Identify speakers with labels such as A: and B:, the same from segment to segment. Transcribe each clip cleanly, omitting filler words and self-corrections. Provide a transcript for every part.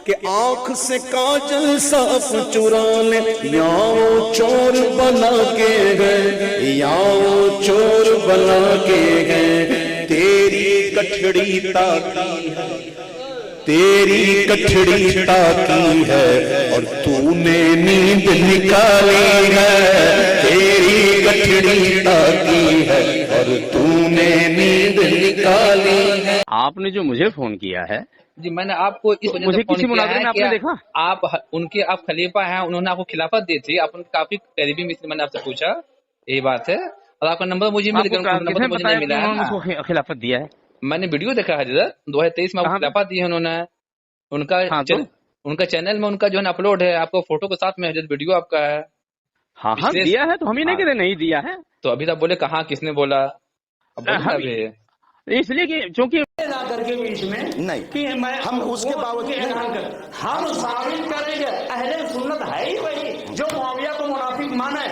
A: کہ آنکھ سے کاجل صاف چرا لے، یا وہ چور بنا کے گئے، یا وہ چور بنا کے گئے، تیری کٹھڑی تاکی ہے، تیری کٹھڑی تاکی ہے، اور تو نے نیند نکالی ہے، تیری کٹھڑی تاکی ہے، اور تو نے نیند نکالی ہے۔
B: آپ نے جو مجھے فون کیا ہے،
C: جی میں نے آپ کو اس وجہ
B: مجھے
C: سے فون
B: کسی
C: کیا
B: مناظرے
C: ہے
B: میں آپ
C: کہ
B: نے دیکھا؟
C: آپ خلیفہ ہیں، انہوں نے آپ کو خلافت دی تھی، آپ ان کافی قریبی میں سے میں نے آپ سے پوچھا، یہی بات ہے، اور آپ کا نمبر مجھے مل گیا،
B: آپ کو
C: نمبر
B: کس
C: تو
B: نے
C: مجھے
B: بتایا
C: نہیں
B: کہ
C: ملا ہے
B: انہوں نے
C: نا۔
B: مجھ کو خلافت دیا ہے؟
C: میں نے ویڈیو دیکھا حضرت، 2023 میں آپ کو
B: کہاں پہ؟
C: خلافت دی ہے انہوں نے، ان کا
B: ہاں تو
C: ان کا چینل میں ان کا جو ہے نا اپلوڈ ہے، آپ کو فوٹو کے ساتھ میں حضرت ویڈیو آپ کا ہے
B: ہاں ہاں
C: پچھلے۔
B: دیا ہے، تو ہم ہی نہیں کہتے نہیں دیا ہے،
C: تو ابھی تک بولے کہاں کس نے بولا، اب بولے نا
B: ہم
C: ابھی۔
B: اس لیے کہ چونکہ
D: نہ کر کے بیچ میں
A: نہیں،
D: کہ میں
A: ہم اس کے باوجود
D: ہم ثابت کریں گے اہل سنت ہے ہی وہی جو معاویہ کو منافق مانے۔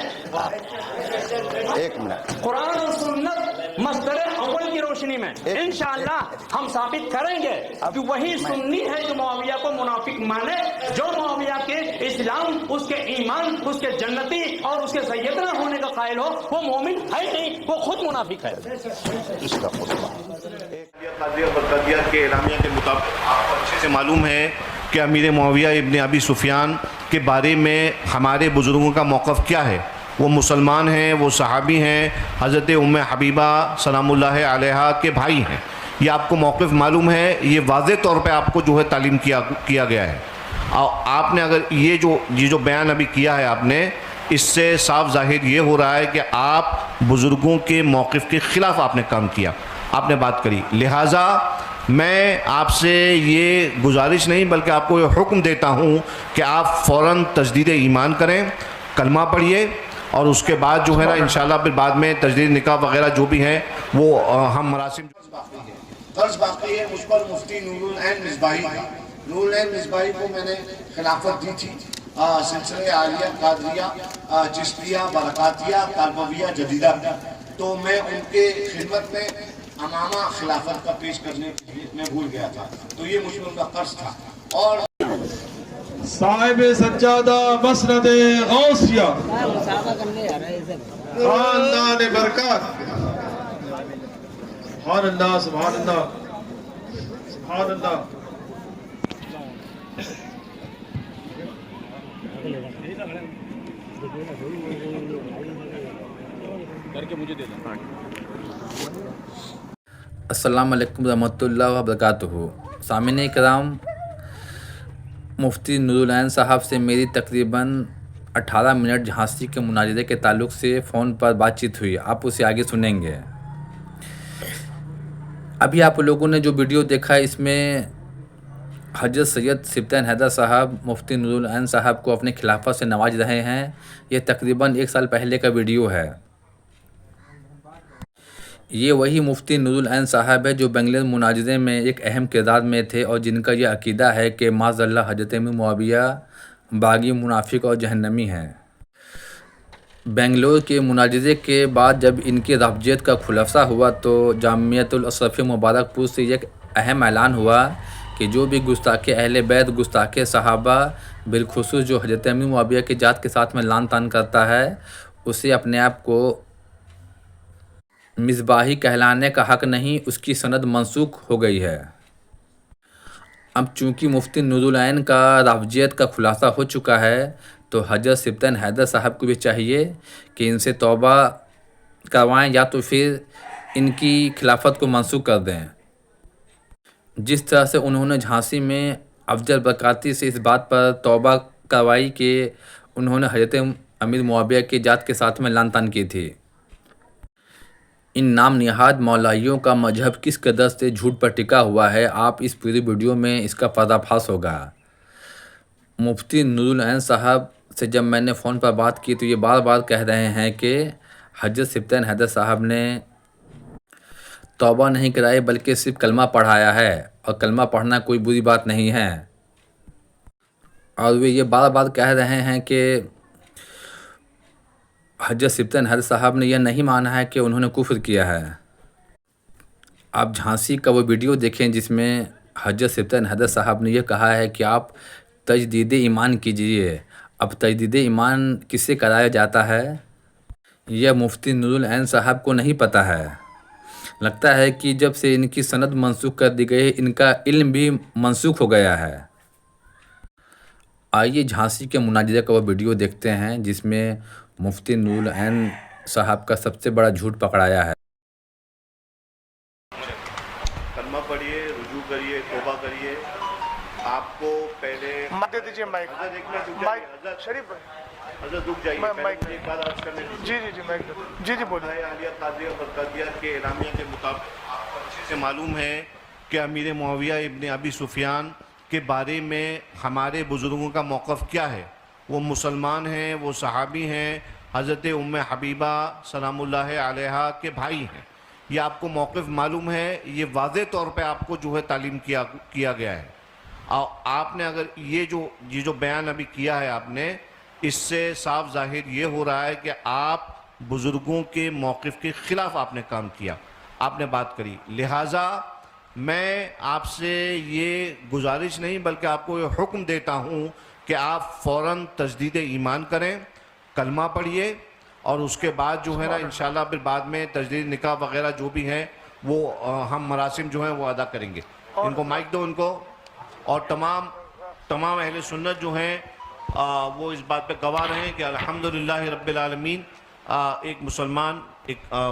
A: ایک منٹ،
D: قرآن اور سنت مصدر اول کی روشنی میں انشاءاللہ ہم ثابت کریں گے کہ وہی سنی ہے جو معاویہ کو منافق مانے، جو معاویہ کے اسلام، اس کے ایمان، اس کے جنتی اور اس کے سیدنا ہونے کا قائل ہو، وہ مومن ہے نہیں، وہ خود منافق ہے۔
A: اس کا خطبہ
E: قادریہ برقادیات کے اعلامیہ کے مطابق آپ کو اچھے سے معلوم ہے کہ امیر معاویہ ابن ابی سفیان کے بارے میں ہمارے بزرگوں کا موقف کیا ہے۔ وہ مسلمان ہیں، وہ صحابی ہیں، حضرت ام حبیبہ سلام اللہ علیہا کے بھائی ہیں، یہ آپ کو موقف معلوم ہے، یہ واضح طور پہ آپ کو جو ہے تعلیم کیا گیا ہے۔ اور آپ نے اگر یہ جو بیان ابھی کیا ہے آپ نے، اس سے صاف ظاہر یہ ہو رہا ہے کہ آپ بزرگوں کے موقف کے خلاف آپ نے کام کیا، آپ نے بات کری۔ لہٰذا میں آپ سے یہ گزارش نہیں بلکہ آپ کو یہ حکم دیتا ہوں کہ آپ فوراً تجدید ایمان کریں، کلمہ پڑھیے، اور اس کے بعد جو ہے نا انشاءاللہ پھر بعد میں تجدید نکاح وغیرہ جو بھی ہیں وہ ہم مراسم
F: قرض باقی ہے مجھ پر مفتی نور العین مصباحی، نور العین مصباحی کو میں نے خلافت دی تھی سلسلہ عالیہ قادریہ چشتیہ برکاتیہ کالبویہ جدیدہ، تو میں ان کے خدمت میں امامہ خلافت کا پیش کرنے میں بھول گیا تھا، تو یہ مجھ پر ان کا قرض تھا۔ اور
G: صاحب سجادہ مسند غوثیہ خاندان برکات، سبحان اللہ سبحان اللہ سبحان اللہ۔
C: السلام علیکم ورحمۃ اللہ وبرکاتہ۔ سامعین کرام، مفتی نور العین صاحب سے میری تقریباً 18 منٹ جھانسی کے مناظرے کے تعلق سے فون پر بات چیت ہوئی، آپ اسے آگے سنیں گے۔ ابھی آپ لوگوں نے جو ویڈیو دیکھا اس میں حضرت سید سبطین حیدر صاحب مفتی نور العین صاحب کو اپنے خلافت سے نواز رہے ہیں، یہ تقریباً 1 سال پہلے کا ویڈیو ہے۔ یہ وہی مفتی نور العین صاحب ہے جو بنگلور مناظرے میں ایک اہم کردار میں تھے، اور جن کا یہ عقیدہ ہے کہ معاذ اللہ حضرت امیر معاویہ باغی، منافق اور جہنمی ہیں۔ بنگلور کے مناظرے کے بعد جب ان کی رافضیت کا خلاصہ ہوا تو جامعۃ الاشرفیہ مبارک پور سے ایک اہم اعلان ہوا کہ جو بھی گستاخ اہل بیت، گستاخ صحابہ، بالخصوص جو حضرت امیر معاویہ کی ذات کے ساتھ میں لعن طعن کرتا ہے، اسے اپنے آپ کو مصباحی کہلانے کا حق نہیں، اس کی سند منسوخ ہو گئی ہے۔ اب چونکہ مفتی نور العین کا رافضیت کا خلاصہ ہو چکا ہے تو حضرت سبطین حیدر صاحب کو بھی چاہیے کہ ان سے توبہ کروائیں یا تو پھر ان کی خلافت کو منسوخ کر دیں۔ جس طرح سے انہوں نے جھانسی میں افضل برکاتی سے اس بات پر توبہ کروائی کہ انہوں نے حضرت امیر معاویہ کی ذات کے ساتھ میں لعن طعن کی تھی۔ ان نام نہاد مولائیوں کا مذہب کس قدر سے جھوٹ پر ٹکا ہوا ہے، آپ اس پوری ویڈیو میں اس کا پردہ فاش ہوگا۔ مفتی نور العین صاحب سے جب میں نے فون پر بات کی تو یہ بار بار کہہ رہے ہیں کہ حضرت سبطین حیدر صاحب نے توبہ نہیں کرائی بلکہ صرف کلمہ پڑھایا ہے، اور کلمہ پڑھنا کوئی بری بات نہیں ہے، اور وہ یہ بار بار کہہ رہے ہیں کہ حضرت سبطین حیدر صاحب نے یہ نہیں مانا ہے کہ انہوں نے کفر کیا ہے۔ آپ جھانسی کا وہ ویڈیو دیکھیں جس میں حضرت سبطین حیدر صاحب نے یہ کہا ہے کہ آپ تجدید ایمان کیجئے. اب تجدید ایمان کس سے کرایا جاتا ہے یہ مفتی نور العین صاحب کو نہیں پتہ ہے. لگتا ہے کہ جب سے ان کی سند منسوخ کر دی گئی ان کا علم بھی منسوخ ہو گیا ہے. آئیے جھانسی کے مناظرے کا وہ ویڈیو دیکھتے ہیں جس میں مفتی نور العین صاحب کا سب سے بڑا جھوٹ پکڑایا ہے.
E: کلمہ پڑھیے، رجوع کریے، توبہ کریے. آپ کو پہلے
G: دے دیجیے مائک.
E: حضرت ایک منٹ رک
G: مائک
E: جائیے.
G: شریف
E: حضرت رک جائیے.
G: میں
E: پہلے
G: مائک
E: مجھے ایک بات عرض کرنے دیجیے.
G: جی جی جی مائک دے دو. جی جی بولیے.
E: عالیہ قادریہ برقادیہ کے اعلامیہ کے مطابق آپ کو اچھے سے معلوم ہے کہ امیر معاویہ ابن ابی سفیان کے بارے میں ہمارے بزرگوں کا موقف کیا ہے. وہ مسلمان ہیں، وہ صحابی ہیں، حضرت ام حبیبہ سلام اللہ علیہا کے بھائی ہیں. یہ آپ کو موقف معلوم ہے. یہ واضح طور پہ آپ کو جو ہے تعلیم کیا گیا ہے. آپ نے اگر یہ جو بیان ابھی کیا ہے آپ نے، اس سے صاف ظاہر یہ ہو رہا ہے کہ آپ بزرگوں کے موقف کے خلاف آپ نے کام کیا، آپ نے بات کری. لہٰذا میں آپ سے یہ گزارش نہیں بلکہ آپ کو یہ حکم دیتا ہوں کہ آپ فوراً تجدید ایمان کریں، کلمہ پڑھیے، اور اس کے بعد جو ہے نا انشاءاللہ پھر بعد میں تجدید نکاح وغیرہ جو بھی ہیں وہ ہم مراسم جو ہیں وہ ادا کریں گے. ان کو مائک دو ان کو. اور تمام اہل سنت جو ہیں وہ اس بات پہ گواہ رہے ہیں کہ الحمدللہ رب العالمین ایک مسلمان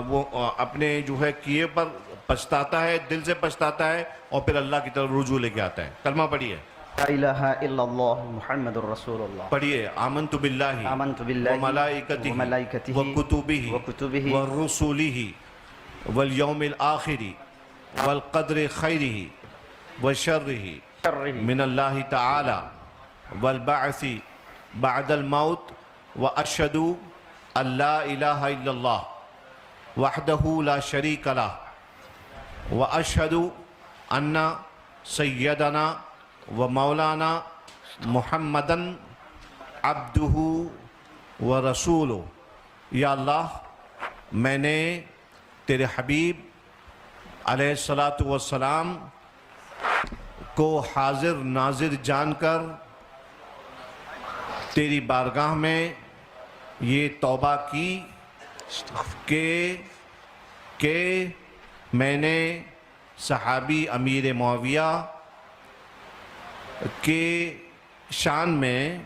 E: وہ اپنے جو ہے کیے پر پچھتاتا ہے، دل سے پچھتاتا ہے، اور پھر اللہ کی طرف رجوع لے کے آتا ہے. کلمہ پڑھیے.
H: لا الہ الا اللہ محمد الرسول اللہ.
E: پڑھیے. آمنت باللہ وملائکتہ وکتبہ ورسولہ والیوم الآخر والقدر خیرہ وشرہ من اللہ تعالی والبعث بعد الموت واشہد ان لا الہ الا اللہ وحدہ لا شریک لہ واشہد ان سیدنا و مولانا محمدن عبدہ و رسولہ. یا اللہ، میں نے تیرے حبیب علیہ السلام کو حاضر ناظر جان کر تیری بارگاہ میں یہ توبہ کی کہ میں نے صحابی امیر معاویہ کے شان میں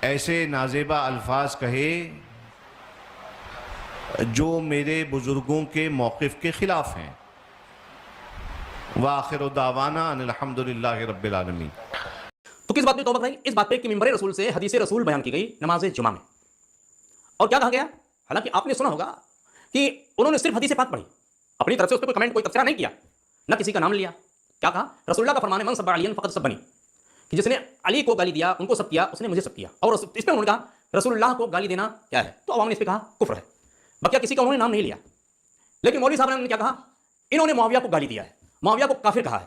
E: ایسے نازیبہ الفاظ کہے جو میرے بزرگوں کے موقف کے خلاف ہیں. وآخر دعوانا ان الحمدللہ رب العالمین.
I: تو کس بات پہ توبہ کرائی؟ اس بات پہ کہ ممبر رسول سے حدیث رسول بیان کی گئی نماز جمعہ میں. اور کیا کہا گیا؟ حالانکہ آپ نے سنا ہوگا کہ انہوں نے صرف حدیث پاک پڑھی، اپنی طرف سے اس پہ کوئی کمنٹ کوئی تبصرہ نہیں کیا، نہ کسی کا نام لیا. کیا کہا؟ رسول اللہ کا فرمان ہے من سب علی فقط سبنی، کہ جس نے علی کو گالی دیا ان کو سب کیا اس نے مجھے سب کیا. اور اس پہ انہوں نے کہا رسول اللہ کو گالی دینا کیا ہے؟ تو عوام نے اس پہ کہا کفر ہے. بقیہ کسی کا انہوں نے نام نہیں لیا. لیکن مولوی صاحب نے کیا کہا؟ انہوں نے معاویہ کو گالی دیا ہے، معاویہ کو کافر کہا ہے.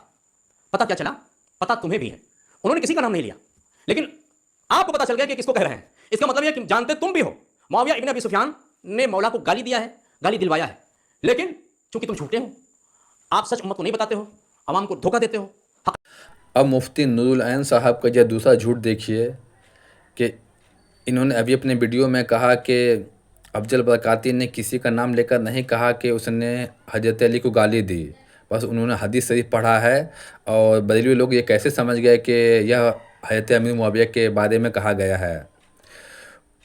I: پتہ کیا چلا؟ پتہ تمہیں بھی ہے. انہوں نے کسی کا نام نہیں لیا، لیکن آپ کو پتہ چل گیا کہ کس کو کہہ رہے ہیں. اس کا مطلب یہ کہ جانتے تم بھی ہو معاویہ ابن ابی سفیان نے مولا کو گالی دیا ہے، گالی دلوایا ہے. لیکن چونکہ تم جھوٹے ہو، آپ سچ امت کو نہیں بتاتے ہو، عوام کو دھوکہ دیتے ہو.
C: اب مفتی نور العین صاحب کا یہ دوسرا جھوٹ دیکھیے کہ انہوں نے ابھی اپنے ویڈیو میں کہا کہ افضل برکاتی نے کسی کا نام لے کر نہیں کہا کہ اس نے حضرت علی کو گالی دی، بس انہوں نے حدیث شریف پڑھا ہے. اور بریلوی لوگ یہ کیسے سمجھ گئے کہ یہ حضرت امیر معاویہ کے بارے میں کہا گیا ہے.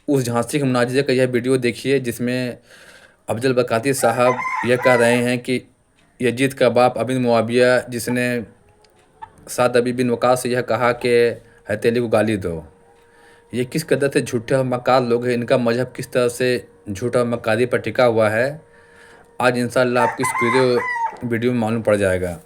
C: اس جھانسی کے مناظرے کا یہ ویڈیو دیکھیے جس میں افضل برکاتی صاحب یہ کہہ رہے ہیں کہ یزید کا باپ امیر معاویہ جس نے سعد بن وقاص سے یہ کہا کہ حضرت علی کو گالی دو. یہ کس قدر سے جھوٹے اور مکار لوگ ہیں، ان کا مذہب کس طرح سے جھوٹا اور مکاری پر ٹکا ہوا ہے، آج انشاءاللہ آپ کو اس ویڈیو میں معلوم پڑ جائے گا.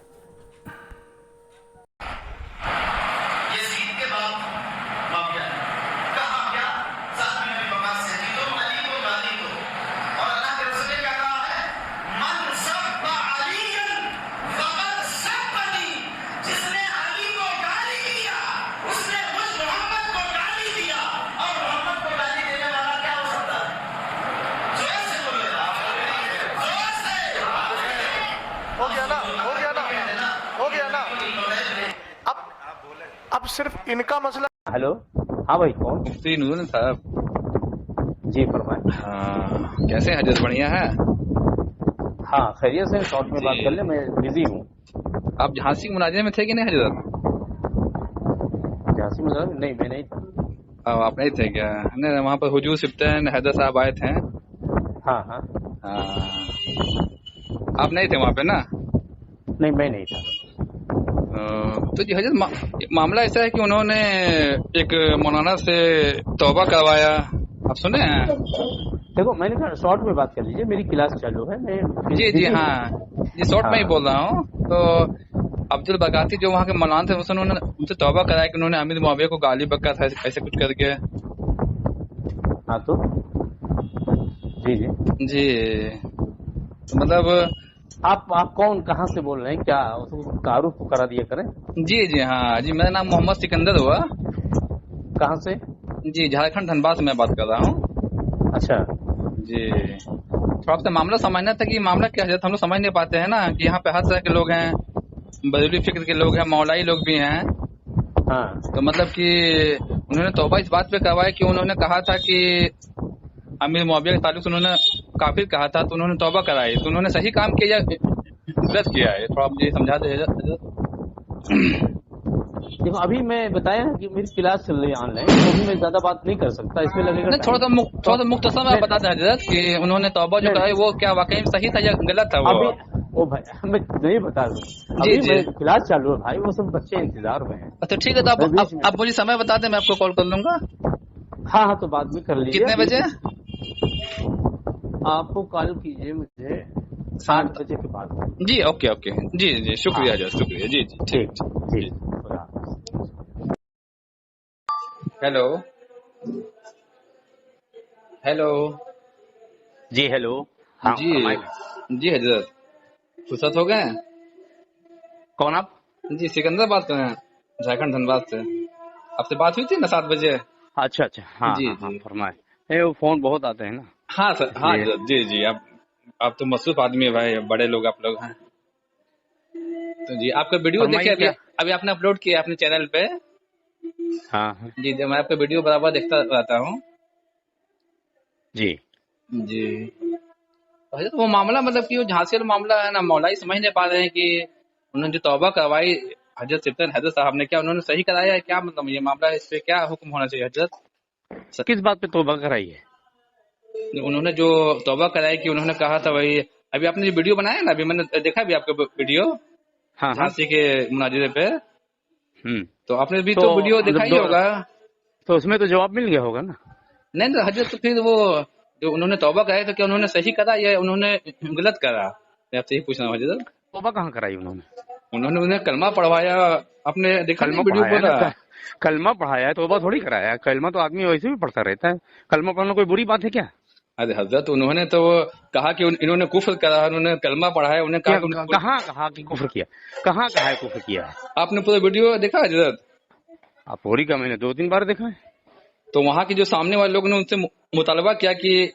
G: ہو گیا نا आप सिर्फ इनका मसला।
B: हेलो, हाँ भाई कौन?
C: मुफ्ती नूरुल साहब।
B: जी फरमाए।
C: हाँ, कैसे हैं हजरत? बढ़िया है?
B: हाँ खैरियत से, शॉर्ट में बात कर ले, मैं बिजी हूँ।
C: आप झांसी के मुनाजे में थे कि नहीं हजरत?
B: झांसी में? नहीं मैं नहीं था।
C: आप नहीं थे क्या? नहीं, वहाँ पर हुजूर सिप्तैन हैदर साहब आए थे।
B: हाँ हाँ।
C: आप नहीं थे वहाँ पे ना?
B: नहीं मैं नहीं था।
C: तो जी हजरत, मामला ऐसा है कि उन्होंने एक मौलाना से तौबा करवाया, आप सुने हैं?
B: देखो मैंने कहा शॉर्ट में बात कर लीजिए, मेरी क्लास चालू है। मैं
C: जी जी हाँ जी, शॉर्ट में ही बोल रहा हूँ। तो अब्दुल बगाती जो वहाँ के मौलाना थे, उन्होंने उनसे तौबा कराया कि उन्होंने अमीर मुआविया को गाली बका था ऐसे कुछ करके।
B: हाँ तो जी जी
C: जी, तो मतलब
B: आप कौन, कहाँ से बोल रहे हैं? क्या उसको तारुफ करा दिया करें।
C: जी जी हाँ जी, मेरा नाम मोहम्मद सिकंदर हुआ।
B: कहाँ से?
C: जी, झारखंड धनबाद से मैं बात कर रहा हूँ।
B: अच्छा
C: जी, तो आपसे मामला समझना था कि मामला क्या है। हम लोग समझ नहीं पाते हैं ना कि यहाँ पे हर तरह के लोग हैं, बरेलवी फिक्र के लोग हैं, मौलाई लोग भी हैं।
B: हाँ
C: तो मतलब कि उन्होंने तौबा इस बात पे करवाया कि उन्होंने कहा था कि अमीर मुआविया के ताल्लुक से उन्होंने काफिर कहा था, तो उन्होंने तौबा कराई। तो उन्होंने सही काम किया या गलत किया है? थोड़ा आप मुझे समझा दे।
B: देखो अभी मैं बताया कि मेरी क्लास चल रही है ऑनलाइन, तो अभी मैं ज्यादा बात नहीं कर सकता, इसमें लगेगा
C: नहीं, थोड़ा सा मुख्तसर में बता दें हजरत कि उन्होंने तौबा जो कराई वो क्या वाकई में सही था या गलत था वो?
B: अभी ओ भाई मैं नहीं बता दूँ, अभी
C: जी।
B: मैं क्लास चालू है भाई, वो सब बच्चे इंतजार में हैं।
C: अच्छा ठीक है, तो आप मुझे समय बता दें, मैं आपको कॉल कर लूंगा।
B: हाँ हाँ तो बाद में कर लीजिए।
C: कितने बजे?
B: आपको कॉल कीजिए मुझे 7 बजे के बाद।
C: जी ओके ओके, जी जी शुक्रिया हजरत, शुक्रिया। जी जी
B: ठीक ठीक।
C: Hello hello.
B: जी हेलो। हाँ
C: जी जी हजरत, फुर्सत हो गए?
B: कौन आप?
C: जी सिकंदर बात कर रहे हैं, झारखंड धनबाद से। आपसे बात हुई थी ना 7 बजे?
B: अच्छा अच्छा हाँ
C: जी,
B: हाँ, हाँ
C: जी।
B: फरमाए। वो फोन बहुत आते हैं ना।
C: हाँ सर, हाँ हजरत, जी जी। आप तो मसरूफ आदमी है भाई, बड़े लोग आप लोग हैं। तो जी आपका वीडियो देखिए, अभी आपने अपलोड किया अपने चैनल पे।
B: हाँ हाँ
C: जी, मैं आपका वीडियो बराबर देखता रहता हूँ।
B: जी
C: जी, तो वो मामला मतलब कि वो झांसी वाला मामला है ना, मौलाई समझ नहीं पा रहे हैं कि उन्होंने जो तौबा करवाई हजरत सिप्तैन हैदर साहब ने, क्या उन्होंने सही कराया है? क्या मतलब ये मामला है, इस पे क्या हुक्म होना चाहिए हजरत?
B: किस बात पे तौबा कराई है?
C: उन्होंने जो तौबा कराई कि उन्होंने कहा था वही, अभी आपने जो वीडियो बनाया ना, अभी मैंने देखा भी आपका वीडियो
B: हाँ
C: झांसी के मुनाजिरे पे। तो आपने भी
B: तो
C: तो वीडियो देखा ही होगा।
B: तो उसमें तो जवाब मिल गया होगा ना?
C: नहीं तो हजरत, तो फिर वो जो उन्होंने तौबा कराया तो क्या उन्होंने सही करा या उन्होंने गलत करा? मैं आपसे यही पूछना हजरत।
B: तौबा कहाँ कराई उन्होंने?
C: उन्होंने उन्हें कलमा पढ़वाया, आपने देखा नहीं वीडियो बोला?
B: कलमा पढ़ाया है, तौबा थोड़ी कराया। कलमा तो आदमी वैसे भी पढ़ता रहता है, कलमा पढ़ना कोई बुरी बात है क्या?
C: अरे हजरत, उन्होंने तो कहा कि इन्होंने कुफ्र करा, उन्होंने कलमा पढ़ाया, उन्हें कहा
B: कहाँ कहा कि कुफ्र किया? कहाँ कहा है कुफ्र किया है?
C: आपने पूरा वीडियो देखा हजरत?
B: आप पूरी का मैंने 2-3 बार देखा है।
C: तो वहाँ के जो सामने वाले लोगों ने उनसे मुतालबा किया कि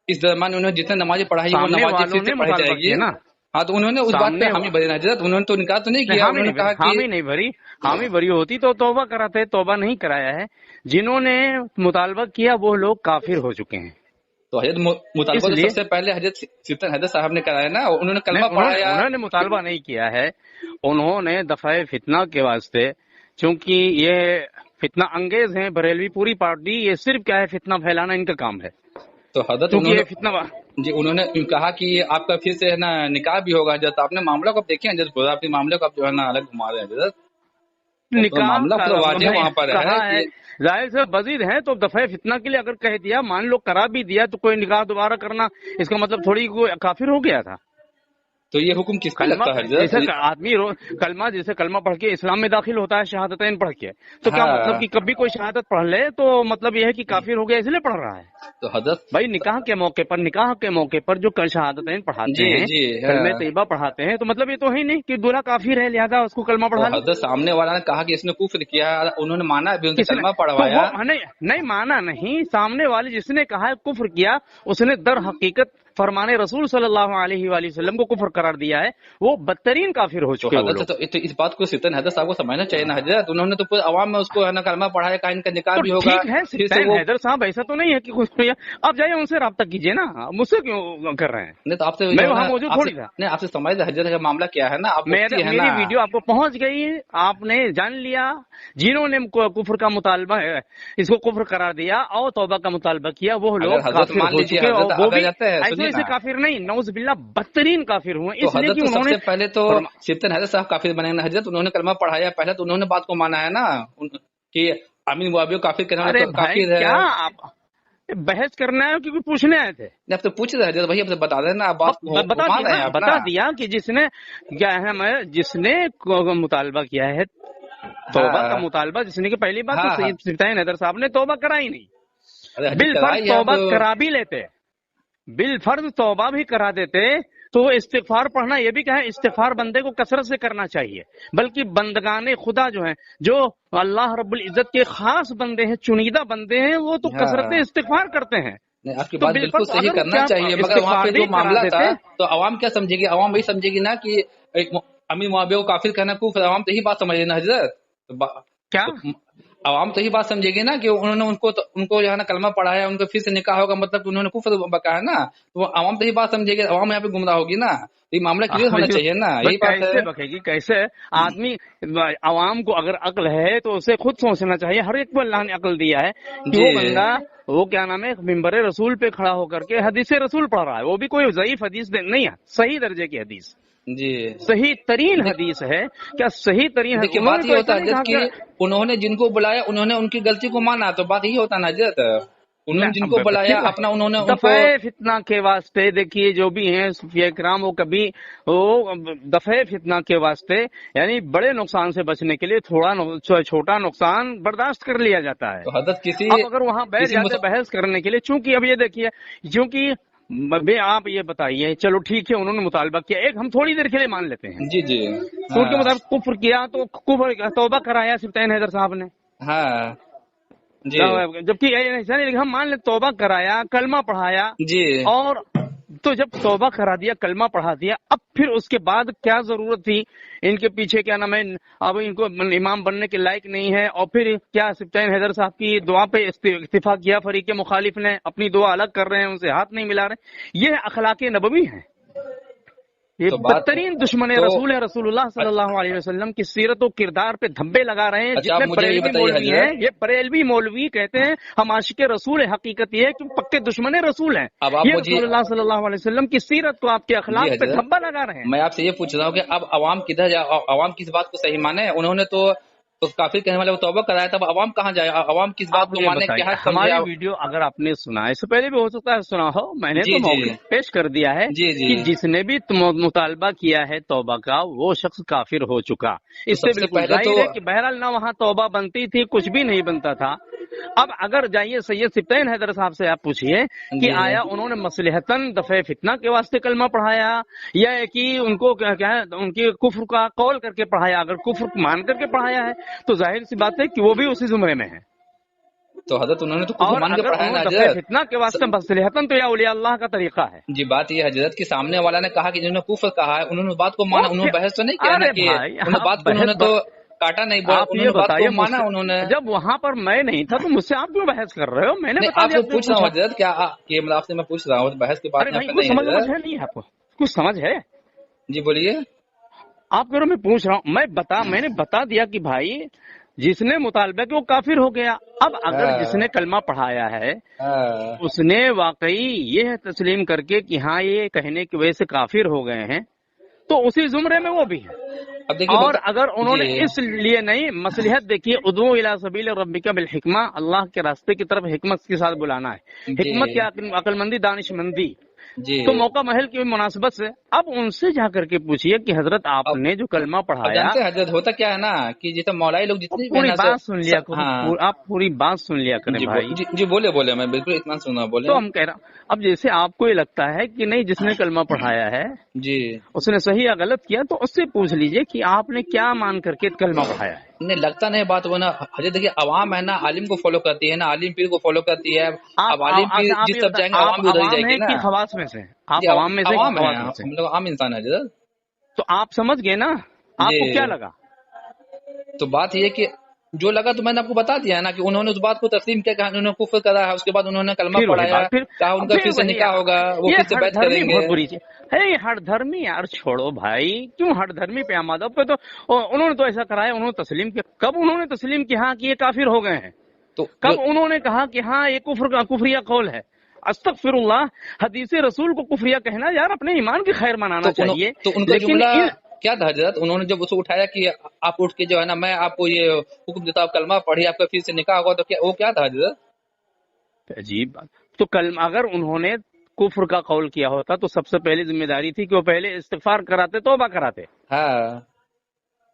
C: इस दरमियान उन्होंने जितने नमाजें पढ़ाई वो नमाजें फिर से पढ़ाई जाएगी ना। हाँ, तो उन्होंने उस बात पे हामी भरी ना हजरत, उन्होंने तो इनकार तो नहीं किया। उन्होंने कहा कि
B: हामी नहीं भरी, हामी भरी होती तो तौबा कराते, तौबा नहीं कराया है। जिन्होंने मुतालबा किया वो लोग काफिर हो चुके हैं।
C: तो हजरत मुतालबा तो सबसे पहले हजरत सिप्तैन हैदर साहब ने कराया ना, उन्होंने कलमा पढ़ाया।
B: उन्होंने मुतालबा नहीं किया है, उन्होंने दफाए फितना के वास्ते, क्योंकि ये फितना अंगेज हैं बरेलवी पूरी पार्टी, ये सिर्फ क्या है फितना फैलाना इनका काम है।
C: तो हजरत
B: उन्होंने फितना
C: जी उन्होंने कहा कि आपका फिर से है ना निकाह भी होगा। हजरत आपने मामला को देखिए हजरत, पूरा अपने मामले को आप जो है ना अलग घुमा रहे हैं हजरत।
B: निकाह
C: मामला पूरा वाज़ेह वहाँ पर है।
B: जाहिर से बजीद है तो दफे फितना के लिए अगर कह दिया, मान लो करा भी दिया, तो कोई निकाह दोबारा करना इसका मतलब थोड़ी कोई काफिर हो गया था।
C: तो ये हुक्म किसका लगता है?
B: जैसे आदमी कलमा, जैसे कलमा पढ़ के इस्लाम में दाखिल होता है शहादतैन पढ़ के, तो क्या मतलब कि कभी कोई शहादत पढ़ ले तो मतलब ये है कि काफिर हो गया इसलिए पढ़ रहा है?
C: तो हजरत
B: भाई निकाह के मौके पर जो शहादतैन पढ़ाते हैं, कलमे तैयबा पढ़ाते हैं, तो मतलब ये तो है नहीं कि दूल्हा काफिर है लिहाजा उसको कलमा पढ़ा।
C: हजरत सामने वाला ने कहा कि इसने कुफ्र किया, उन्होंने माना भी, उनसे कलमा पढ़वाया।
B: नहीं माना नहीं, सामने वाले जिसने कहा है कुफ्र किया उसने दर हकीकत फरमाने रसूल सल्लल्लाहु अलैहि वसल्लम को कुफ्र करार दिया है, वो बदतरीन काफिर हो चुके हैं वो लोग।
C: तो इस बात को सिप्तान हैदर साहब को समझना चाहिए ना हजरत, उन्होंने तो पूरे अवाम में उसको है ना कलमा पढ़ाया, का इनका निकाह
B: तो
C: भी होगा।
B: ठीक है सिप्तान हैदर साहब, ऐसा तो नहीं है कि कुछ आप जाइए उनसे राब्ता कीजिए ना, मुझसे क्यों कर रहे हैं?
C: नहीं तो आपसे
B: मैं वहाँ मौजूद थोड़ी था।
C: नहीं, आपसे समझ हजरत का मामला क्या है ना, आप
B: मेरी वीडियो आपको पहुंच गई, आपने जान लिया। जिन्होंने कुफ्र का मुतालबा है, इसको कुफ्र करार दिया और तौबा का मुतालबा किया, वो लोग काफिर हो चुके हैं, और वो भी ऐसे काफिर नहीं, नौज बिल्ला बदतरीन काफिर हुए, इसलिए कि उन्होंने
C: सबसे पहले तो सिप्तान हैदर साहब काफिर बने ना हजरत, उन्होंने कलमा पढ़ाया, पहले तो उन्होंने बात को माना है ना कि अमीन मुआविया काफिर कहना काफिर है।
B: क्या आप बहस करना है क्योंकि पूछने आए थे?
C: आप तो पूछ रहे थे भाई, अब तो बता देना, आप
B: बता दिया कि जिसने क्या है, मैं जिसने मुतालबा किया है तौबा का मुतालबा, जिसने की पहली बात तो सिप्तान हैदर साहब ने तौबा कराई नहीं, बिलफर्ज तौबा करा भी लेते, बिलफर्ज तौबा भी करा देते तो इस्तिगफार पढ़ना, ये भी कहे इस्तिगफार बंदे को कसरत से करना चाहिए, बल्कि बंदगाने खुदा जो हैं, जो अल्लाह रब्बुल इज्जत के खास बंदे हैं, चुनीदा बंदे हैं, वो तो कसरत इस्तिगफार करते हैं।
C: आपकी बात बिल्कुल सही करना चाहिए, मगर वहाँ पे जो मामला था तो अवाम क्या समझेगी? अवाम वही समझेगी ना कि अमीन मुआविया को काफिर कहना कुफ्र, अवाम तो यही बात समझे ना हजरत।
B: क्या
C: अवाम तो यही बात समझेगी ना कि उन्होंने उनको जो है ना कलमा पढ़ाया, उनको फिर से निकाह होगा, मतलब उन्होंने कुफ्र बका है ना, तो अवाम तो यही बात समझेगी, अवाम यहाँ पे गुमराह होगी ना, ये मामला क्लियर होना चाहिए ना। यही बात
B: कैसे बकेगी? कैसे आदमी, अवाम को अगर अक्ल है तो उसे खुद सोचना चाहिए, हर एक को अल्लाह ने अक्ल दिया है कि वो बंदा, वो क्या नाम है, मिंबर रसूल पे खड़ा होकर के हदीस रसूल पढ़ रहा है, वो भी कोई ज़ईफ हदीस नहीं है, सही दर्जे की हदीस
C: जी,
B: सही तरीन हदीस है। क्या सही तरीन?
C: देखिए बात ये होता है कि उन्होंने जिनको बुलाया उन्होंने उनकी गलती को माना, तो बात यही होता है ना हजरत, उन्होंने जिनको बुलाया अपना उन्होंने
B: दफे फितना के वास्ते, देखिए जो भी हैं सूफिया इकराम, वो कभी वो दफे फितना के वास्ते, यानी बड़े नुकसान से बचने के लिए थोड़ा छोटा नुकसान बर्दाश्त कर लिया जाता है।
C: तो हजरत किसी
B: अब अगर वहाँ बैठ जाते बहस करने के लिए, चूंकि अब ये देखिए, क्योंकि आप ये बताइए, चलो ठीक है उन्होंने मुतालबा किया, एक हम थोड़ी देर के लिए मान लेते हैं
C: जी जी,
B: तो उनके मुताबिक कुफ्र किया, तो कुफ्र तौबा कराया सिप्तान हैदर साहब ने,
C: हाँ जी,
B: जबकि हम मान ले तौबा कराया, कलमा पढ़ाया
C: जी,
B: और तो जब तौबा करा दिया, कलमा पढ़ा दिया, अब फिर उसके बाद क्या जरूरत थी इनके पीछे, क्या नाम है, अब इनको इमाम बनने के लायक नहीं है, और फिर क्या सिप्तान हैदर साहब की दुआ पे इस्तीफा किया, फरीक मुखालिफ ने अपनी दुआ अलग कर रहे हैं, उनसे हाथ नहीं मिला रहे, ये अखलाके नबवी है। ये बदतरीन दुश्मन रसूल है, रसूलुल्लाह सल्लल्लाहु अलैहि वसल्लम की सीरत और किरदार पे धब्बे लगा रहे हैं। जितने बरेलवी मौलवी हैं, ये बरेलवी मौलवी कहते हैं हम आशिक रसूल है, हकीकत ये है कि पक्के दुश्मन रसूल हैं। ये रसूलुल्लाह सल्लल्लाहु अलैहि वसल्लम की सीरत को, आपके अखलाक पे धब्बा लगा रहे हैं।
C: मैं आपसे ये पूछ रहा हूँ कि अब अवाम किधर जाए, अवाम किस बात को सही माने? उन्होंने तो काफिर कहने वाले वो तौबा कराया, तब अवाम कहाँ जाए? अवाम किस बात को माने? क्या
B: हमारी वीडियो अगर आपने सुना, इससे पहले भी हो सकता है सुना हो, मैंने तो मौके पेश कर दिया है कि जिसने भी मुतालबा किया है तौबा का, वो शख्स काफिर हो चुका। इससे बिल्कुल जाहिर है कि बहरहाल ना वहाँ तौबा बनती थी, कुछ भी नहीं बनता था। अब अगर जाइए सैयद सिप्तान हैदर साहब से आप पूछिए कि आया उन्होंने मसलहतन दफे फितना के वास्ते कलमा पढ़ाया, या कि उनको क्या है उनकी कुफ्र का कौल करके पढ़ाया? अगर कुफ्र मान करके पढ़ाया है तो जाहिर सी बात है कि वो भी उसी जुमरे में है।
C: तो हजरत उन्होंने तो कुफ्र मान के पढ़ाया ना हजरत,
B: फितना के वास्ते मसलहतन तो या औलिया अल्लाह का तरीका है।
C: जी बात ये हजरत की सामने वाला ने कहा कि जिन्होंने कुफ्र कहा है उन्होंने बात को माना, उन्होंने बहस तो नहीं किया ना कि उन्होंने बात को, उन्होंने तो काटा नहीं, बोला उन्होंने बात को माना। उन्होंने जब वहाँ पर मैं नहीं था तो मुझसे आप क्यों बहस कर रहे हो? मैंने आपसे पूछ रहा हूँ हजरत, क्या मतलब आपसे मैं पूछ रहा हूँ, बहस की बात
B: कुछ समझ नहीं है आपको? कुछ समझ है?
C: जी बोलिए।
B: आप करो, मैं पूछ रहा हूँ, मैंने बता दिया कि भाई जिसने मुतालबा किया वो काफिर हो गया। अब अगर जिसने कलमा पढ़ाया है उसने वाकई ये तस्लीम करके कि हाँ ये कहने की वजह से काफिर हो गए हैं, तो उसी जुमरे में वो भी है। और अगर उन्होंने इसलिए नहीं, मसलिहत देखिए, उदू इला सबील रब्बिका बिल हिकमा, अल्लाह के रास्ते की तरफ हिकमत के साथ बुलाना है। हिकमत क्या? अक्लमंदी, दानिशमंदी। तो मौका महल की मुनासिबत से अब उनसे जाकर के पूछिए कि हजरत आपने जो कलमा पढ़ाया,
C: हजरत होता क्या है ना कि जितना मौलाई लोग जितनी
B: पूरी बात सुन लिया करो, आप पूरी बात सुन लिया करें भाई।
C: जी बोले मैं बिल्कुल इतना सुना, बोले।
B: तो हम कह रहे हैं, अब जैसे आपको ये लगता है कि नहीं जिसने कलमा पढ़ाया है जी उसने सही या गलत किया, तो उससे पूछ लीजिए कि आपने क्या मान करके कलमा पढ़ाया है।
C: نہیں لگتا نہیں بات وہ نا حضرت دیکھیے عوام ہے نا عالم کو فالو کرتی ہے نا عالم پیر کو فالو کرتی ہے اب عالم پیر جس طرف جائیں گے عوام بھی ادھر ہی جائے گی نا
B: خواص میں سے آپ
C: جی،
B: عوام میں سے
C: عوام ہے
B: خواص میں سے
C: ہم لوگ عام انسان ہے حضرت
B: تو آپ سمجھ گئے نا آپ کو
C: جی۔
B: کیا لگا
C: تو بات یہ کہ جو لگا تو میں نے آپ کو بتا دیا ہے نا کہ انہوں نے اس بات کو تسلیم کیا کہ انہوں نے کفر کرا ہے اس کے بعد انہوں نے کلمہ
B: پھر وہی
C: پڑھایا
B: بات،
C: کہا ان کا پھر سے
B: وہی
C: نکاح ہوگا وہ
B: یہ
C: پھر سے
B: ہر
C: بیعت
B: دھرمی
C: کریں گے
B: بہت بری چیز ہے، ہر دھرمی یار چھوڑو بھائی، کیوں ہر دھرمی پہ آمادہ پہ تو انہوں نے تو ایسا کرایا، انہوں نے تسلیم کیا، کب انہوں نے تسلیم کیا ہاں کہ یہ کافر ہو گئے ہیں؟
C: تو
B: کب انہوں نے کہا کہ ہاں یہ کفریہ قول ہے؟ استغفر اللہ، حدیث رسول کو کفریہ کہنا یار اپنے ایمان کی خیر منانا چاہیے،
C: تو ان کا
B: لیکن
C: جملہ کیا تھا حضرت انہوں نے جب اسے اٹھایا کہ آپ اٹھ کے جو ہے نا میں آپ کو یہ حکم دیتا ہوں کلمہ پڑھی آپ کا پھر سے نکاح ہوگا تو وہ کیا تھا حضرت؟
B: عجیب بات، تو کلمہ اگر انہوں نے کفر کا قول کیا ہوتا تو سب سے پہلی ذمہ داری تھی کہ وہ پہلے استغفار کراتے، توبہ کراتے،
C: ہاں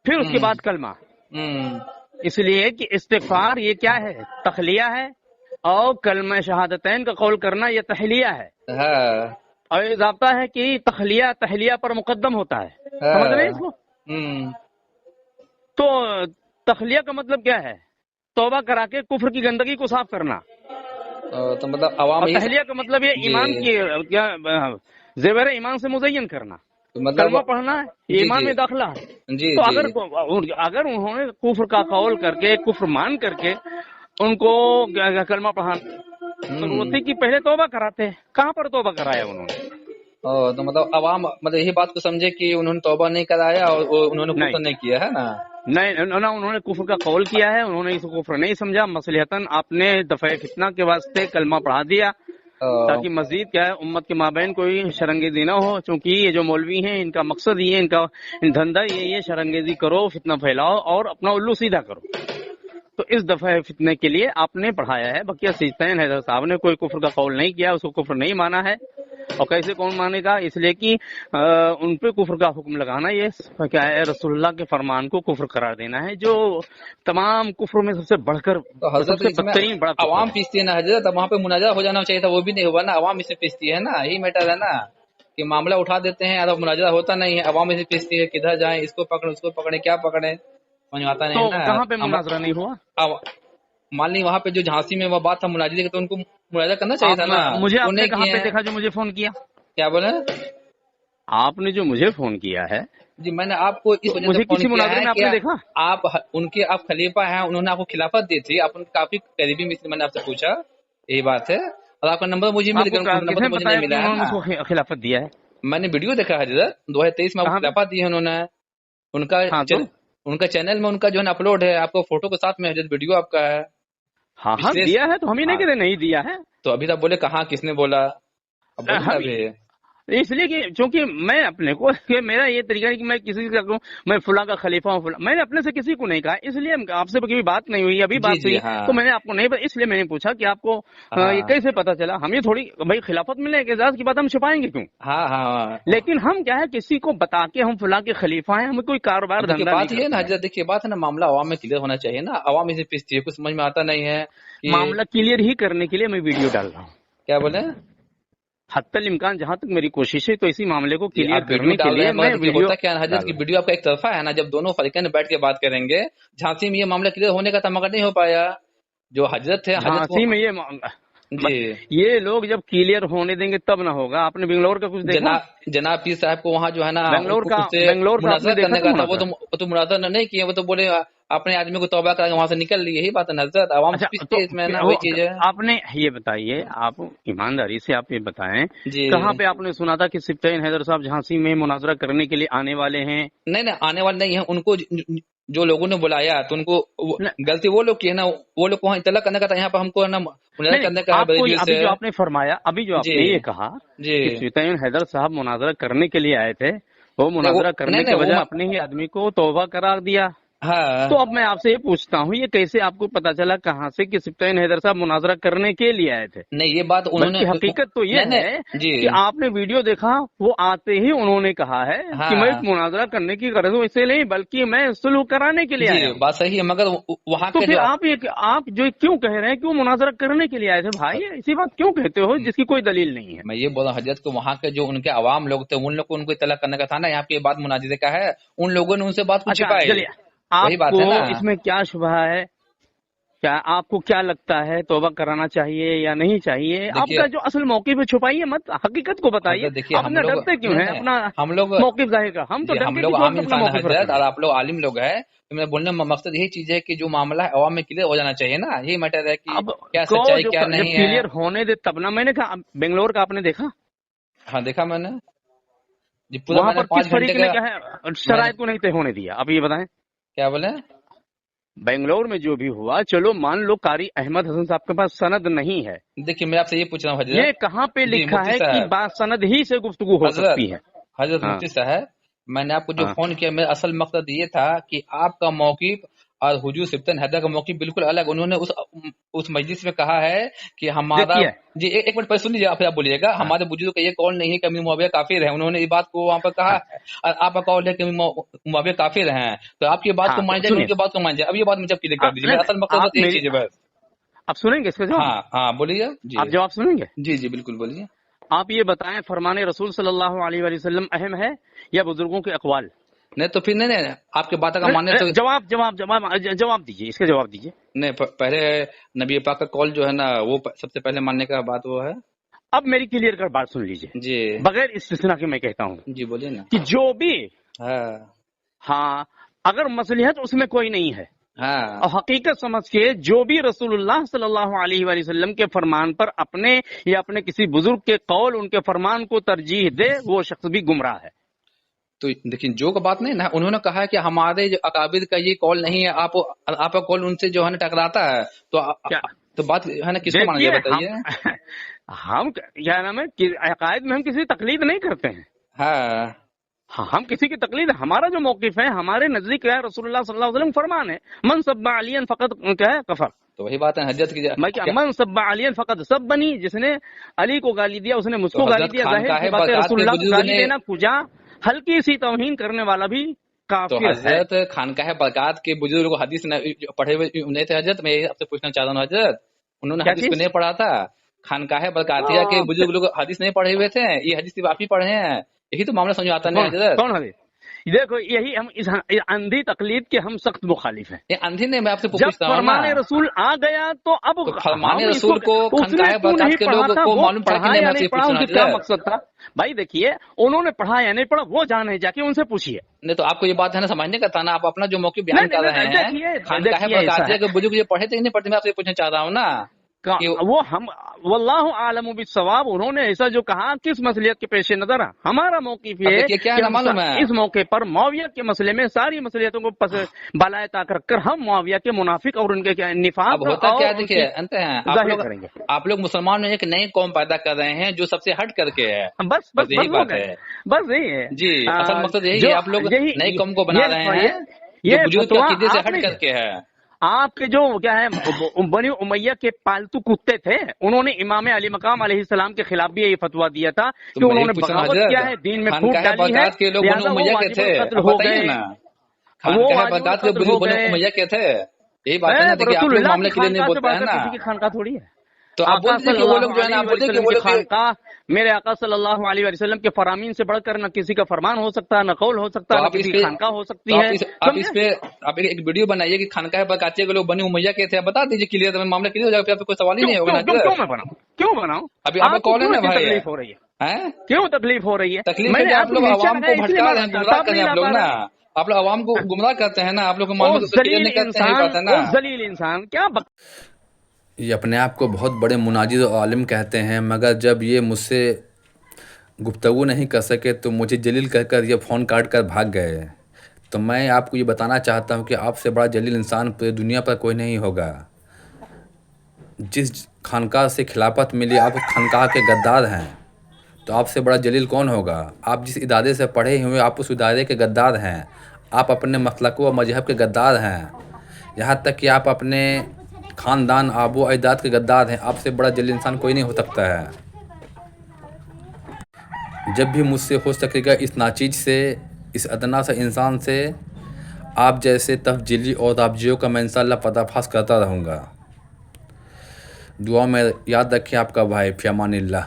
B: پھر اس کے بعد کلمہ، اس لیے کہ استغفار یہ کیا ہے؟ تخلیہ ہے، اور کلمہ شہادتین کا قول کرنا یہ تحلیہ ہے،
C: ہاں
B: اور یہ ضابطہ ہے کہ تحلیہ پر مقدم ہوتا ہے، سمجھ رہے ہیں اس کو؟ تو تخلیہ کا مطلب کیا ہے؟ توبہ کرا کے کفر کی گندگی کو صاف کرنا،
C: تو مطلب عوام
B: اور تحلیہ کا مطلب یہ ایمان کی کیا زیور ایمان سے مزین کرنا، کلمہ پڑھنا ہے ایمان میں داخلہ ہے۔
C: جی
B: تو اگر انہوں نے کفر کا قول کر کے کفر مان کر کے ان کو کلمہ پڑھانا ضرورت تھی کہ پہلے توبہ کراتے، کہاں پر توبہ کرایا انہوں نے؟
C: تو مطلب عوام مطلب یہی بات کو سمجھے کہ انہوں نے توبہ نہیں کرایا اور انہوں نے کفر نہیں کیا ہے نا؟
B: نہیں، انہوں نے کفر کا قول کیا ہے، انہوں نے اس کو کفر نہیں سمجھا، مصلحتاً آپ نے دفع فتنہ کے واسطے کلمہ پڑھا دیا تاکہ مزید کیا ہے امت کے مابین کوئی شرنگیزی نہ ہو، چونکہ یہ جو مولوی ہیں ان کا مقصد یہ ان کا دھندا یہ شرنگیزی کرو، فتنہ پھیلاؤ اور اپنا الو سیدھا کرو، تو اس دفعہ فتنے کے لیے آپ نے پڑھایا ہے۔ بقیہ سجدین حیدر صاحب نے کوئی کفر کا قول نہیں کیا، اس کو کفر نہیں مانا ہے، اور کیسے کون مانے گا؟ اس لیے کہ ان پہ کفر کا حکم لگانا یہ کیا ہے؟ رسول اللہ کے فرمان کو کفر قرار دینا ہے، جو تمام کفروں میں سب سے بڑھ کر سب سے بدترین بڑا
C: عوام پیستی ہے نا حضرت، وہاں پہ مناجات ہو جانا چاہیے تھا، وہ بھی نہیں ہوا نا، عوام اسے پیستی ہے نا، یہی میٹر ہے نا کہ معاملہ اٹھا دیتے ہیں اب مناجات ہوتا نہیں ہے، عوام اسے پیستی ہے، کدھر جائیں، اس کو پکڑیں اس کو پکڑیں، کیا پکڑیں سمجھ آتا نہیں نا۔
B: کہاں پہ مناظرہ نہیں ہوا؟
C: مان لی وہاں پہ جو جھانسی میں وہ بات تھا مناجات کی، تو ان کو مناجات کرنا چاہیے تھا نا۔
B: مجھے آپ نے کہاں پہ دیکھا جو مجھے فون کیا؟
C: کیا بولے؟
B: آپ نے جو مجھے فون کیا ہے
C: جی میں نے آپ کو اس وجہ سے فون کیا ہے کہ آپ ان کے آپ خلیفہ ہیں، انہوں نے آپ کو خلافت دی تھی، آپ ان کافی قریبی مثل میں نے آپ سے پوچھا، یہی بات ہے، اور آپ کا نمبر مجھے مل گیا، نمبر مجھے نہیں ملا ہے،
B: خلافت دیا ہے،
C: میں نے ویڈیو دیکھا حضرت 2023 میں آپ کو خلافت دی ہے انہوں نے، ان کا چینل میں ان کا جو ہے نا اپلوڈ ہے، آپ کو فوٹو کے ساتھ میں حضرت ویڈیو آپ کا ہے۔
B: ہاں دیا ہے، تو ہم ہی نہیں کہتے نہیں دیا ہے،
C: تو ابھی تک بولے کہاں کس نے بولا؟
B: اس لیے کہ چونکہ میں اپنے کو کہ میرا یہ طریقہ ہے کہ میں کسی سے کہوں میں فلاں کا خلیفہ ہوں، میں نے اپنے سے کسی کو نہیں کہا، اس لیے آپ سے کبھی بات نہیں ہوئی، ابھی بات ہوئی تو میں نے آپ کو نہیں، اس لیے میں نے پوچھا کہ آپ کو یہ کیسے پتا چلا؟ ہم یہ تھوڑی بھائی خلافت ملے کہ اعزاز کی بات ہم چھپائیں گے کیوں؟ لیکن ہم کیا ہے کسی کو بتا کے ہم فلاں کے خلیفہ ہیں، ہمیں کوئی کاروبار دھندا
C: بات یہ نا حضرت، دیکھیے بات ہے نا، معاملہ عوام میں کلیئر ہونا چاہیے نا، عوام اسے پیستی ہے، کچھ سمجھ میں آتا نہیں ہے،
B: معاملہ کلیئر ہی کرنے کے لیے میں ویڈیو ڈال رہا ہوں۔
C: کیا بولے؟
B: حتی الامکان جہاں تک میری کوشش ہے تو اسی معاملے کو کلیئر کرنے کے لیے میں ویڈیو
C: حضرت کی ویڈیو آپ کا ایک طرفہ ہے نا، جب دونوں فریقین بیٹھ کے بات کریں گے، جھانسی میں یہ معاملہ کلیئر ہونے کا تھا مگر نہیں ہو پایا، جو حضرت تھے
B: جھانسی میں یہ لوگ جب کلیئر ہونے دیں گے تب نہ ہوگا۔ آپ نے بنگلور کا کچھ دیکھا؟
C: جناب پیر صاحب کو وہاں جو ہے نا
B: بنگلور کا
C: مناظرہ کرنے کا تھا، وہ تو مناظرہ نہیں کیے، وہ تو بولے اپنے آدمی کو توبہ کرا کے وہاں سے نکل لی، یہی بات ہے حضرت، عوام اس میں نا وہی چیز ہے۔
B: آپ نے یہ بتائیے، آپ ایمانداری سے آپ یہ بتائیں کہاں پہ آپ نے سنا تھا کہ سبطین حیدر صاحب جھانسی میں مناظرہ کرنے کے لیے آنے والے ہیں؟
C: نہیں آنے والے نہیں ہیں، ان کو جو لوگوں نے بلایا تو ان کو غلطی وہ لوگ کی ہے نا، وہ لوگ وہاں اطلاع کرنے کا تھا، یہاں پہ ہم کو نا مناظرہ کرنے کا۔
B: ابھی جو آپ نے فرمایا، ابھی جو آپ نے یہ کہا کہ سبطین حیدر صاحب مناظرہ کرنے کے لیے آئے تھے، وہ مناظرہ کرنے کے بجائے اپنے ہی آدمی کو توبہ قرار دیا، تو اب میں آپ سے یہ پوچھتا ہوں یہ کیسے آپ کو پتا چلا کہاں سے کہ سبطین حیدر صاحب مناظرہ کرنے کے لیے آئے تھے؟
C: نہیں یہ بات انہوں نے،
B: حقیقت تو یہ ہے کہ آپ نے ویڈیو دیکھا، وہ آتے ہی انہوں نے کہا ہے کہ میں مناظرہ کرنے کی غرض ہوں، اسے نہیں بلکہ میں سلوح کرانے کے لیے آیا ہوں۔
C: بات صحیح ہے، مگر وہاں
B: تو پھر آپ جو کیوں کہہ رہے ہیں کیوں مناظرہ کرنے کے لیے آئے تھے؟ بھائی ایسی بات کیوں کہتے ہو جس کی کوئی دلیل نہیں ہے؟
C: میں یہ بولا حضرت کو وہاں کے جو ان کے عوام لوگ تھے ان لوگ کو ان کو اطلاع کرنے کا تھا نا، یہاں پہ بات مناظرے کا ہے، ان لوگوں نے ان سے بات کو چھپائی۔ वही बात है
B: आपको
C: ना।
B: इसमें क्या शुबह है? क्या आपको क्या लगता है, तौबा कराना चाहिए या नहीं चाहिए?
C: देखिए
B: आपका जो असल मौक़िफ़ है छुपाइए मत, हकीकत को बताइए।
C: हजरत, देखिए
B: आप
C: हम
B: इतना
C: लोग
B: डरते क्यों हैं अपना
C: हम लोग
B: मौक़िफ़ ज़ाहिर का? हम तो
C: जी,
B: डर
C: हम
B: के
C: लोग
B: किसी और
C: आम
B: से अपना
C: इंसान है
B: मौक़िफ़
C: हजरत,
B: रखेंगे।
C: और आप लोग आलिम लोग हैं, तो मेरा बोलने का मकसद यही चीज है कि जो मामला है अवाम में क्लियर हो जाना चाहिए ना। यही मैटर है कि
B: अब
C: क्या
B: को
C: सच्चाई
B: जो
C: क्या
B: जब
C: नहीं है।
B: क्लियर होने दे तब ना। मैंने कहा बेंगलोर का आपने देखा?
C: हाँ देखा मैंने जी, पूरा
B: वहाँ
C: मैंने
B: पर
C: 5
B: किस
C: घंटे
B: फरीक ने
C: का
B: क्या है
C: मैंने
B: शराइत को नहीं तय होने दिया? आप ये बताएं।
C: क्या बोले।
B: बेंगलोर में जो भी हुआ, चलो मान लो कारी अहमद हसन साहब के पास सनद नहीं है,
C: देखिए मैं आपसे ये पूछ रहा हूँ
B: ये
C: हजरत
B: कहाँ पे
C: जी,
B: लिखा
C: मुफ्ती
B: है कि
C: साहब,
B: बासनद ही से गुफ्तगू हो
C: हजरत
B: सकती है?
C: हजरत
B: हाँ
C: मुफ्ती साहब, मैंने आपको जो
B: हाँ।
C: फोन किया मेरा असल मकसद ये था कि आपका मौक़िफ़ और हुजूर सिब्तन हैदर का मौक़िफ़ बिल्कुल अलग। उन्होंने उस मजलिस में कहा है कि हमारा
B: देखिए
C: जी एक मिनट पहले सुन लीजिए, आप बोलिएगा
B: हाँ
C: हमारे बुजुर्ग का ये कौल नहीं है कि अमीर मुआविया काफिर है। उन्होंने ये बात को वहां पर कहा
B: हाँ
C: और आपका कौल है कि अमीर मुआविया काफिर हैं, तो आपकी बात को
B: हाँ।
C: मान
B: तो
C: जाए कि
B: सुनिए,
C: उनकी बात को मान जाए। अब ये बात मुझे क्लियर कर दीजिए,
B: नहीं
C: मेरा
B: नहीं,
C: असल मकसद
B: आप
C: बस यही
B: मेरी
C: चीज है बस।
B: आप सुनेंगे इसका जवाब?
C: हाँ हाँ बोलिए
B: आप
C: जी।
B: जवाब सुनेंगे?
C: जी जी बिल्कुल बोलिए।
B: आप ये बताएं, फरमाने रसूल सल्लल्लाहु अलैहि वसल्लम अहम है या बुजुर्गों के अक़वाल?
C: नहीं तो फिर नहीं आपके बात का मानने तो
B: जवाब जवाब जवाब जवाब दीजिए, इसका जवाब दीजिए।
C: नहीं पहले नबी पाक का कॉल जो है ना वो सबसे पहले मानने का बात वो है।
B: अब मेरी क्लियर कर बात सुन लीजिए,
C: जी
B: बगैर इस्तिस्ना के मैं कहता हूँ
C: जी बोलिए ना।
B: कि जो भी,
C: हाँ
B: हाँ, अगर मसलिहत उसमें कोई नहीं है
C: हाँ
B: और हकीकत समझ के जो भी रसूलुल्लाह सल्लल्लाहु अलैहि वसल्लम के फरमान पर अपने या अपने किसी बुजुर्ग के कौल, उनके फरमान को तरजीह दे, वो शख्स भी गुमराह है।
C: तो देखिए जो का बात नहीं ना, उन्होंने कहा है कि हमारे जो अकाबिर का ये कॉल नहीं है, आपका कॉल उनसे जो है ना टकराता है,
B: क्या
C: तो बात है ना किसको माना जाए बताइए।
B: हम क्या नाम है कि अकायद में हम किसी तकलीद नहीं करते हैं।
C: हाँ
B: हाँ, हम किसी की तकलीद, हमारा जो मौकिफ है, हमारे नजदीक क्या है, रसूलुल्लाह सल्लल्लाहु अलैहि वसल्लम फरमान है, मन सब्बा अलियन फकत क्या है कफर।
C: तो वही बात है हजरत की
B: मैं क्या मन सब्बा अलियन फकत सब बनी, जिसने अली को गाली दिया उसने मुझको
C: तो
B: गाली
C: हजरत
B: दिया। जाहिर
C: खानकाह
B: सी बात है,
C: बरकात के
B: रसूलुल्लाह को
C: बुजुर्ग
B: गाली
C: ने
B: देना कुजा हल्की सी तौहीन करने वाला भी
C: तो
B: काफिर है।
C: हजरत खानकाह बरकात के बुजुर्ग को हदीस पढ़े हुए नहीं थे हजरत। मैं आपसे पूछना चाह रहा हूँ हजरत, उन्होंने
B: क्या
C: हदीस
B: चीज?
C: को नहीं पढ़ा था? खानकाह बरकातिया के बुजुर्ग लोग हदीस नहीं पढ़े हुए थे? ये हदीस सिर्फ आप ही पढ़े हैं, यही तो मामला समझ आता नहीं हजरत।
B: कौन हदीस? देखो, यही हम इस अंधी तकलीद के हम सख्त मुखालिफ हैं।
C: ये अंधी ने मैं आपसे
B: जब
C: पूछता हूँ ना,
B: फरमाने रसूल आ गया तो अब
C: तो फरमाने
B: हम
C: रसूल
B: इसको,
C: को
B: उसने
C: खानकाह
B: क्यों
C: बरकात
B: नहीं
C: के
B: पढ़ा
C: लोगों
B: था,
C: को
B: वो
C: मालूम था कि
B: पढ़ा
C: नहीं?
B: या
C: मैं
B: नहीं
C: आपसे
B: पढ़ा,
C: पूछना
B: उनके क्या
C: हजरत।
B: मकसद था? भाई देखिए, उन्होंने पढ़ा या नहीं पढ़ा वो जाने, जाके उनसे पूछिए।
C: नहीं तो आपको ये बात है ना समझने का था ना, आप अपना जो मौके बयान
B: नहीं
C: कर
B: नहीं
C: रहे
B: नहीं,
C: हैं।
B: देखिए
C: खानकाह
B: देखिए, ऐसा
C: बरकातिया
B: है
C: के बुजुर्ग ये पढ़े थे नहीं पढ़ते, मैं आपसे पूछना चाह रहा हूँ ना कि
B: वो हम वल्लाहु आलमु बिस्सवाब, उन्होंने ऐसा जो कहा किस मसलियत के पेश नजर हमारा मौकिफ
C: अब
B: ये
C: देखिए क्या है
B: कि
C: ना
B: हम
C: मालूम है
B: इस मौके पर मुआविया के मसले में सारी मसलियतों को बालाए ताक रखकर हम मुआविया के मुनाफिक और उनके क्या निफाक
C: अब होता क्या है,
B: और
C: देखिए अंत है
B: जाहिर करेंगे।
C: आप लोग मुसलमान में एक नई कौम पैदा कर रहे हैं जो सबसे हट करके है।
B: बस बस
C: यही
B: बस
C: बात है
B: बस यही है
C: जी, असल मकसद यही
B: जो
C: है, आप लोग नई कौम को बना रहे हैं
B: ये
C: जो बुजुर्ग के
B: फतवा
C: अकीदे से हट
B: आपने,
C: करके है।
B: आपके जो क्या है बनी उमैया के पालतू कुत्ते थे, उन्होंने इमाम अली मकाम अलैहिस्सलाम के खिलाफ भी ये फतवा दिया था कि
C: तो मैं
B: उन्होंने
C: पूछना
B: बगावत किया है, दीन में फूट डाली है,
C: बरकात के लोग बनी
B: लिहाजा वो
C: उमैया के थे,
B: वाजिबुल कत्ल
C: अब
B: हो
C: बताइए
B: गए,
C: ना।
B: वो
C: खानकाह
B: वाजिबुल
C: बरकात के
B: कत्ल
C: बुजुर्ग
B: हो
C: बनी
B: गए।
C: उमैया के थे, यही बात है ना। देखिए आप लोग
B: रसूलुल्लाह
C: मामले
B: की
C: के लिए नहीं
B: खानकाह से
C: बोलते हैं
B: बढ़कर
C: ना,
B: किसी की खानकाह थोड़ी है।
C: तो आप
B: आका
C: बोल दीजिए कि वो लोग जो है ना, आप
B: सल्लल्लाहु
C: बोलिए कि
B: अलैहि
C: वो
B: वसल्लम की
C: लोग
B: खानकाह, मेरे आका सल्लल्लाहु अलैहि वसल्लम के फरामीन से बढ़कर न किसी का फरमान हो सकता है, न कौल हो सकता
C: तो
B: है, न
C: आप इस
B: किसी
C: पे
B: की खानकाह हो सकती
C: तो
B: है।
C: आप इस पे आप एक वीडियो बनाइए कि खानकाह बरकातिया के लोग बनी उमैया के थे, बता दीजिए क्लियर, तो मामला क्लियर हो जाएगा, फिर आपको कोई सवाल ही नहीं होगा ना।
B: क्यों मैं बनाऊं, क्यों बनाऊं?
C: अभी आपका
B: आपको
C: कॉल है
B: क्यों
C: ना
B: इतनी
C: भाई,
B: तकलीफ हो रही है?
C: हैं?
B: क्यों तकलीफ हो रही है?
C: तकलीफ है
B: मैंने
C: कि आप लोग
B: नीचे
C: आवाम को
B: लगाया इसलिए
C: भटका
B: मैं
C: रहे हैं,
B: बताता,
C: गुमराह
B: आप
C: कर रहे
B: नहीं
C: हैं
B: ला
C: आप लोग
B: पा
C: ना।
B: रहे।
C: आप लोग आवाम को गुमराह करते हैं ना, आप लोग को
B: ओ
C: मामले को क्लियर
B: जलील
C: नहीं करते हैं, यही
B: इंसान,
C: बात है ना।
B: ओ जलील इंसान, क्या
C: ये अपने आप को बहुत बड़े मुनाजिर और आलिम कहते हैं, मगर जब ये मुझसे गुफ्तगू नहीं कर सके तो मुझे जलील कहकर ये फ़ोन काट कर भाग गए। तो मैं आपको ये बताना चाहता हूँ कि आपसे बड़ा जलील इंसान पूरी दुनिया पर कोई नहीं होगा। जिस खानकाह से खिलाफत मिली, आप खानकाह के गद्दार हैं, तो आपसे बड़ा जलील कौन होगा? आप जिस इदारे से पढ़े हुए आप उस इदारे के गद्दार हैं। आप अपने मसलक व मजहब के गद्दार हैं, यहाँ तक कि आप अपने ख़ानदान आबो अजदाद के गद्दार हैं। आपसे बड़ा जलील इंसान कोई नहीं हो सकता है। जब भी मुझसे हो सकेगा इस नाचीज से, इस अदना सा इंसान से, आप जैसे तफजीली और राबजियों का मैं इंशाअल्लाह पर्दाफाश करता रहूँगा। दुआ में याद रखें, आपका भाई, फ़ी अमानिल्लाह।